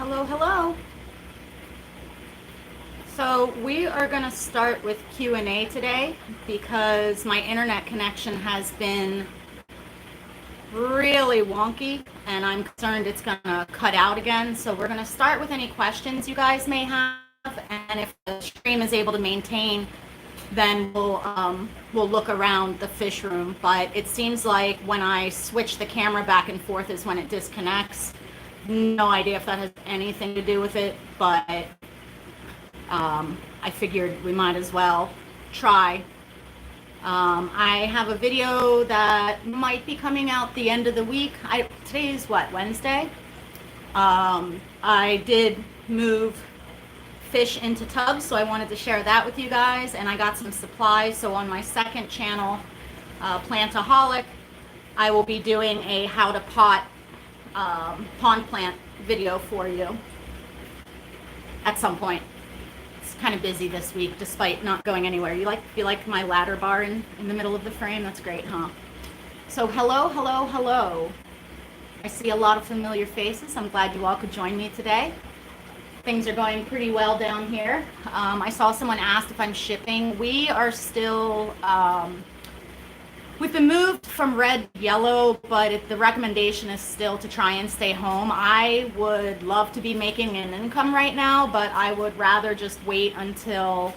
Hello, hello. So we are going to start with Q&A today because my internet connection has been really wonky and I'm concerned it's going to cut out again. So we're going to start with any questions you guys may have, and if the stream is able to maintain, then we'll look around the fish room. But it seems like when I switch the camera back and forth is when it disconnects. No idea if that has anything to do with it, but I figured we might as well try. I have a video that might be coming out the end of the week. Today is what, Wednesday? I did move fish into tubs, so I wanted to share that with you guys, and I got some supplies. So on my second channel, Plantaholic, I will be doing a how to pot pond plant video for you at some point. It's kind of busy this week despite not going anywhere. You like my ladder bar in the middle of the frame? That's great, huh? So hello. I see a lot of familiar faces. I'm glad you all could join me today. Things are going pretty well down here. I saw someone asked if I'm shipping. We are still we've been moved from red to yellow, but the recommendation is still to try and stay home. I would love to be making an income right now, but I would rather just wait until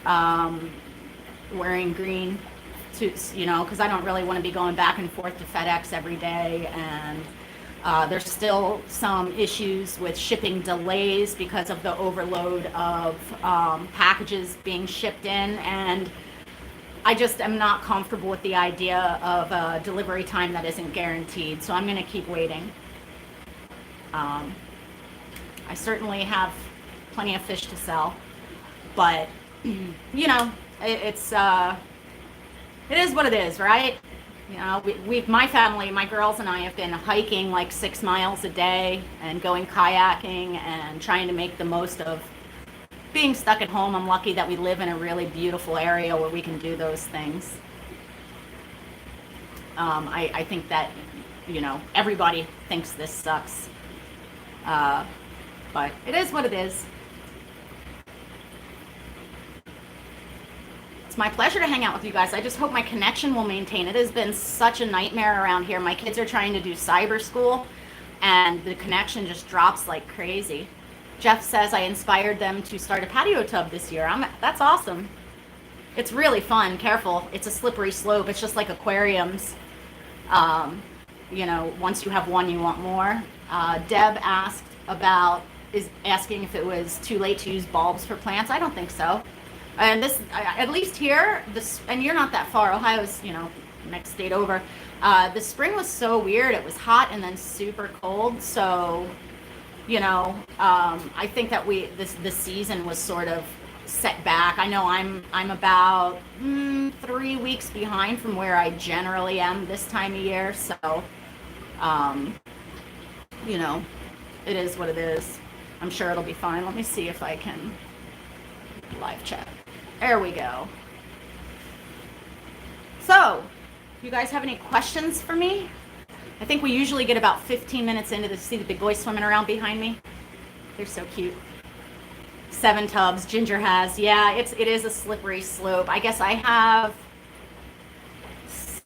wearing green suits, because I don't really want to be going back and forth to FedEx every day. And there's still some issues with shipping delays because of the overload of packages being shipped in, and I just am not comfortable with the idea of a delivery time that isn't guaranteed, so I'm going to keep waiting. I certainly have plenty of fish to sell, but it is what it is, right? My family, my girls and I have been hiking like 6 miles a day and going kayaking and trying to make the most of being stuck at home. I'm lucky that we live in a really beautiful area where we can do those things. I think that, everybody thinks this sucks. But it is what it is. It's my pleasure to hang out with you guys. I just hope my connection will maintain. It has been such a nightmare around here. My kids are trying to do cyber school and the connection just drops like crazy. Jeff says I inspired them to start a patio tub this year. That's awesome. It's really fun. Careful. It's a slippery slope. It's just like aquariums. Once you have one, you want more. Deb is asking if it was too late to use bulbs for plants. I don't think so. And this, at least here, and you're not that far. Ohio's, next state over. The spring was so weird. It was hot and then super cold. So, I think that the season was sort of set back. I know I'm about 3 weeks behind from where I generally am this time of year. So, it is what it is. I'm sure it'll be fine. Let me see if I can live chat. There we go. So, you guys have any questions for me? I think we usually get about 15 minutes into this. See the big boys swimming around behind me? They're so cute. 7 tubs, Ginger has. Yeah, it is a slippery slope. I guess I have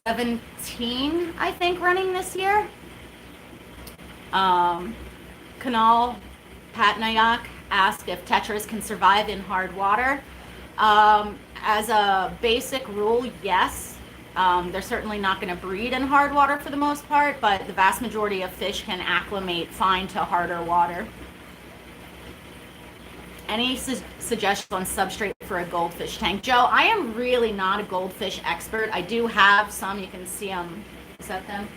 17, I think, running this year. Kanal Patnayak asked if tetras can survive in hard water. As a basic rule, yes. They're certainly not going to breed in hard water for the most part, but the vast majority of fish can acclimate fine to harder water. Any suggestions on substrate for a goldfish tank? Joe, I am really not a goldfish expert. I do have some. You can see them. Is that them?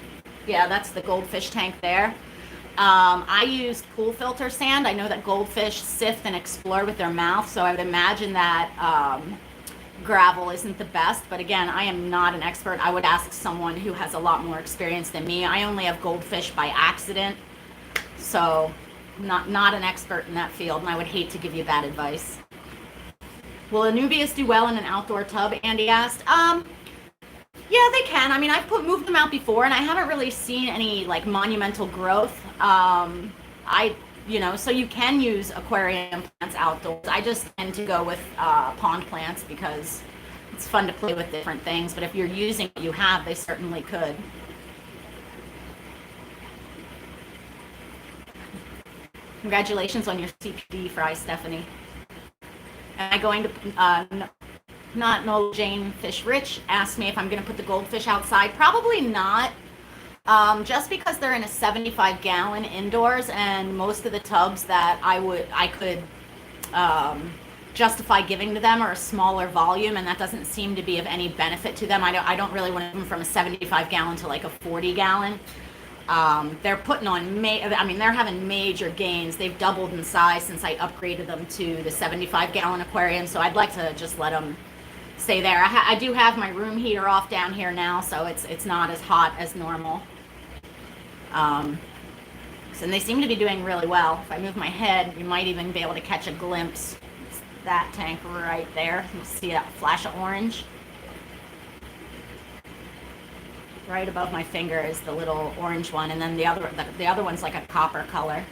Yeah, that's the goldfish tank there. I used pool filter sand. I know that goldfish sift and explore with their mouth, so I would imagine that gravel isn't the best, but again, I am not an expert. I would ask someone who has a lot more experience than me. I only have goldfish by accident, so not an expert in that field, and I would hate to give you bad advice. Will Anubias do well in an outdoor tub? Andy asked. Yeah, they can. I mean, I've moved them out before, and I haven't really seen any like monumental growth. I you know, so you can use aquarium plants outdoors. I just tend to go with pond plants because it's fun to play with different things, but if you're using what you have, they certainly could. Congratulations on your CPD fry, Stephanie. Am I going to, not know, Jane Fish Rich asked me if I'm going to put the goldfish outside. Probably not, just because they're in a 75-gallon indoors, and most of the tubs that I could justify giving to them are a smaller volume, and that doesn't seem to be of any benefit to them. I don't really want to move them from a 75-gallon to like a 40-gallon. They're putting on, they're having major gains. They've doubled in size since I upgraded them to the 75-gallon aquarium, so I'd like to just let them stay there. I do have my room heater off down here now, so it's not as hot as normal. And they seem to be doing really well. If I move my head, you might even be able to catch a glimpse. It's that tank right there. You see that flash of orange? Right above my finger is the little orange one, and then the other one's like a copper color.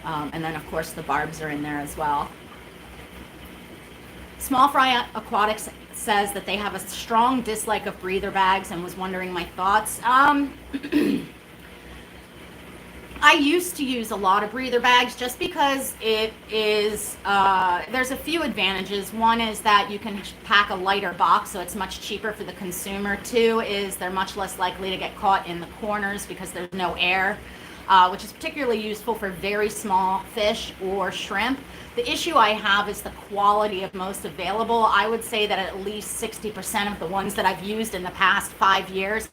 And then of course the barbs are in there as well. Small Fry Aquatics says that they have a strong dislike of breather bags and was wondering my thoughts. I used to use a lot of breather bags just because it is, there's a few advantages. One is that you can pack a lighter box, so it's much cheaper for the consumer. Two is they're much less likely to get caught in the corners because there's no air, which is particularly useful for very small fish or shrimp. The issue I have is the quality of most available. I would say that at least 60% of the ones that I've used in the past 5 years,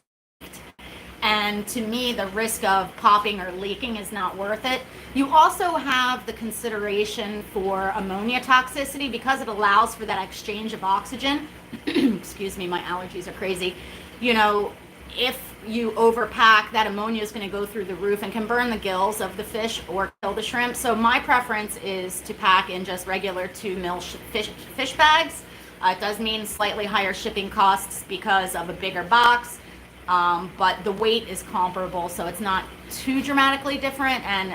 and to me the risk of popping or leaking is not worth it. You also have the consideration for ammonia toxicity because it allows for that exchange of oxygen. Excuse me, my allergies are crazy. You know, if you overpack, that ammonia is going to go through the roof and can burn the gills of the fish or kill the shrimp. So my preference is to pack in just regular 2 mil fish bags. It does mean slightly higher shipping costs because of a bigger box. But the weight is comparable, so it's not too dramatically different. And,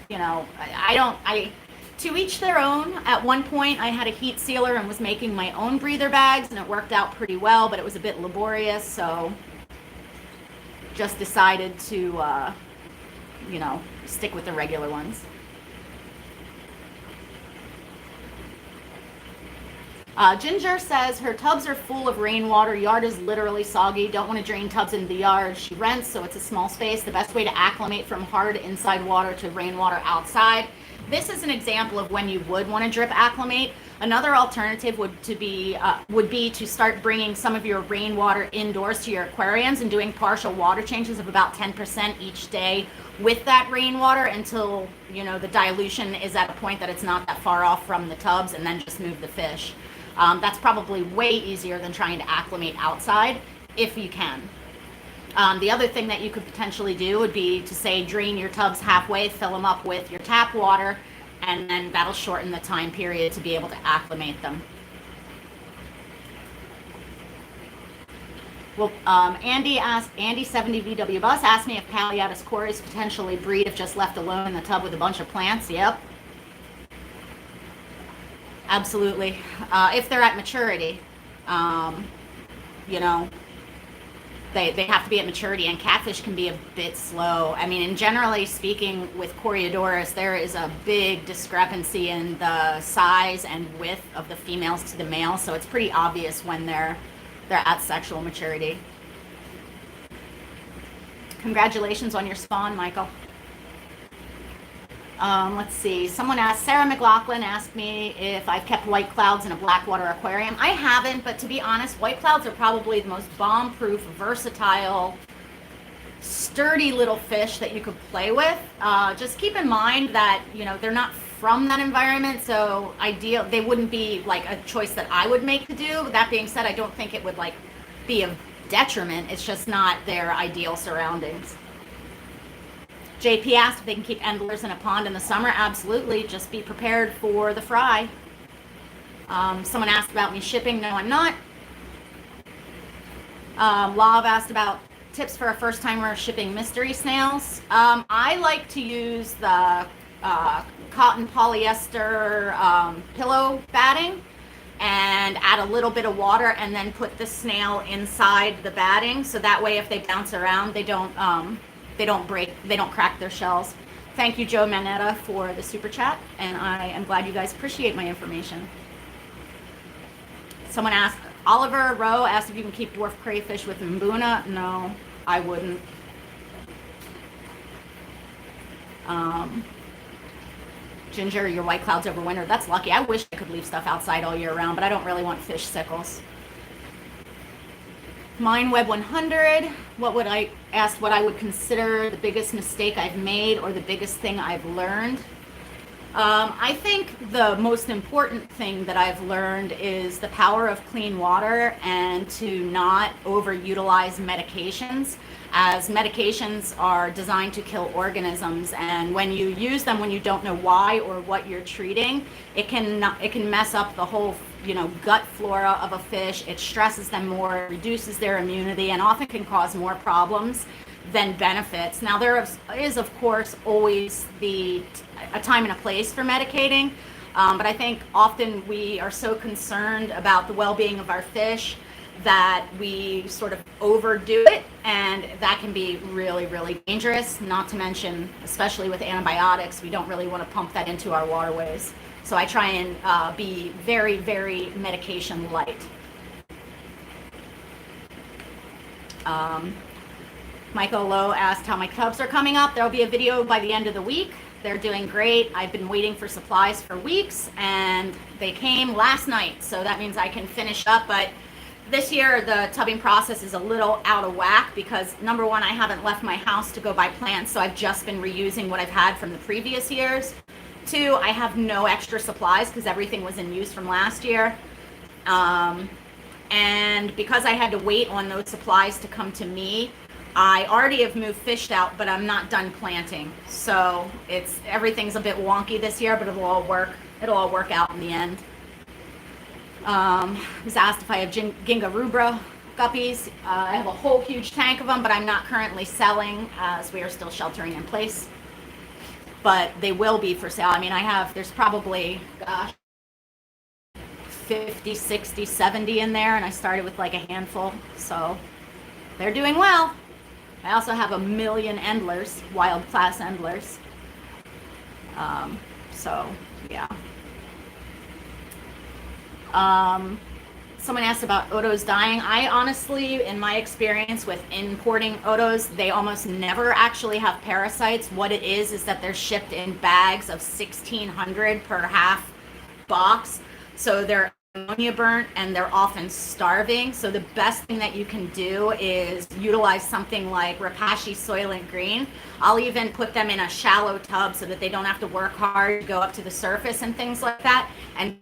you know, to each their own. At one point, I had a heat sealer and was making my own breather bags, and it worked out pretty well, but it was a bit laborious, so just decided to, you know, stick with the regular ones. Ginger says her tubs are full of rainwater. Yard is literally soggy. Don't want to drain tubs into the yard. She rents, so it's a small space. The best way to acclimate from hard inside water to rainwater outside. This is an example of when you would want to drip acclimate. Another alternative would be to start bringing some of your rainwater indoors to your aquariums and doing partial water changes of about 10% each day with that rainwater until, you know, the dilution is at a point that it's not that far off from the tubs, and then just move the fish. That's probably way easier than trying to acclimate outside if you can. The other thing that you could potentially do would be to, say, drain your tubs halfway, fill them up with your tap water, and then that'll shorten the time period to be able to acclimate them. Well, Andy 70VW Bus asked me if Paliatus cories potentially breed if just left alone in the tub with a bunch of plants. Yep. Absolutely. If they're at maturity, you know, they have to be at maturity, and catfish can be a bit slow. I mean, and generally speaking, with Coreodoris, there is a big discrepancy in the size and width of the females to the males, so it's pretty obvious when they're at sexual maturity. Congratulations on your spawn, Michael. Let's see. Sarah McLaughlin asked me if I've kept white clouds in a blackwater aquarium. I haven't, but to be honest, white clouds are probably the most bomb-proof, versatile, sturdy little fish that you could play with. Just keep in mind that, you know, they're not from that environment, so they wouldn't be like a choice that I would make to do. That being said, I don't think it would like be a detriment. It's just not their ideal surroundings. JP asked if they can keep endlers in a pond in the summer. Absolutely. Just be prepared for the fry. Someone asked about me shipping. No, I'm not. Lav asked about tips for a first timer shipping mystery snails. I like to use the cotton polyester pillow batting and add a little bit of water and then put the snail inside the batting, so that way if they bounce around they don't crack their shells. Thank you, Joe Manetta, for the super chat, and I am glad you guys appreciate my information. Someone asked, Oliver Rowe asked if you can keep dwarf crayfish with mbuna. No, I wouldn't. Ginger, your white clouds over winter. That's lucky. I wish I could leave stuff outside all year round, but I don't really want fish sickles. Mindweb 100, what I would consider the biggest mistake I've made or the biggest thing I've learned. I think the most important thing that I've learned is the power of clean water and to not overutilize medications, as medications are designed to kill organisms, and when you use them when you don't know why or what you're treating, it can mess up the whole gut flora of a fish. It stresses them more, reduces their immunity, and often can cause more problems than benefits. Now, there is of course always a time and a place for medicating, but I think often we are so concerned about the well-being of our fish that we sort of overdo it, and that can be really, really dangerous. Not to mention, especially with antibiotics, we don't really want to pump that into our waterways. So I try and be very, very medication light. Michael Lowe asked how my tubs are coming up. There'll be a video by the end of the week. They're doing great. I've been waiting for supplies for weeks, and they came last night, so that means I can finish up. But this year the tubbing process is a little out of whack because, number one, I haven't left my house to go buy plants, so I've just been reusing what I've had from the previous years. Two, I have no extra supplies because everything was in use from last year. And because I had to wait on those supplies to come to me, I already have moved fish out, but I'm not done planting. So everything's a bit wonky this year, but it'll all work out in the end. I was asked if I have Ginga rubra guppies. I have a whole huge tank of them, but I'm not currently selling as we are still sheltering in place. But they will be for sale. I mean, there's probably, 50, 60, 70 in there, and I started with like a handful, so they're doing well. I also have a million endlers, wild class endlers. So yeah. Someone asked about Otos dying. I honestly, in my experience with importing Otos, they almost never actually have parasites. What it is that they're shipped in bags of 1,600 per half box. So they're ammonia burnt and they're often starving. So the best thing that you can do is utilize something like Repashy Soylent Green. I'll even put them in a shallow tub so that they don't have to work hard to go up to the surface and things like that, and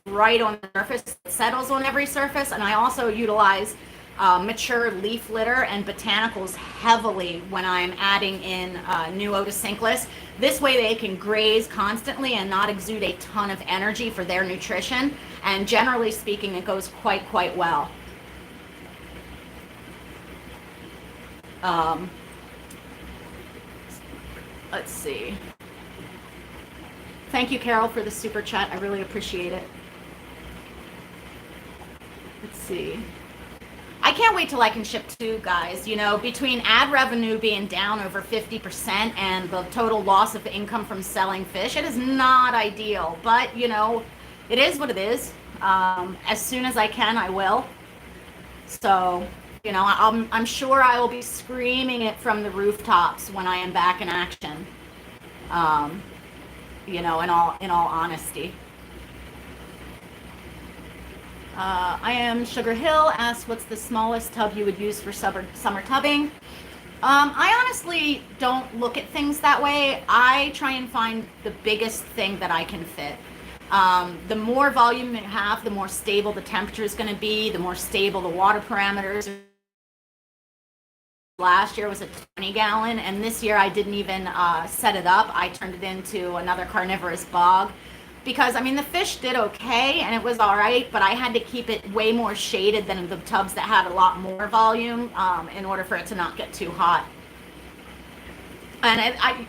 right on the surface. It settles on every surface. And I also utilize mature leaf litter and botanicals heavily when I'm adding in new Otocinclus. This way they can graze constantly and not exude a ton of energy for their nutrition, and generally speaking it goes quite well. Let's see. Thank you, Carol, for the super chat. I really appreciate it. Let's see. I can't wait till I can ship too, guys. You know, between ad revenue being down over 50% and the total loss of income from selling fish, it is not ideal. But, you know, it is what it is. As soon as I can, I will. So, you know, I'm sure I will be screaming it from the rooftops when I am back in action. You know, in all honesty. I am Sugar Hill asked, what's the smallest tub you would use for summer tubbing? I honestly don't look at things that way. I try and find the biggest thing that I can fit. The more volume you have, the more stable the temperature is going to be, the more stable the water parameters. Last year was a 20-gallon, and this year I didn't even set it up. I turned it into another carnivorous bog. because I mean the fish did okay and it was all right, but I had to keep it way more shaded than the tubs that had a lot more volume in order for it to not get too hot. And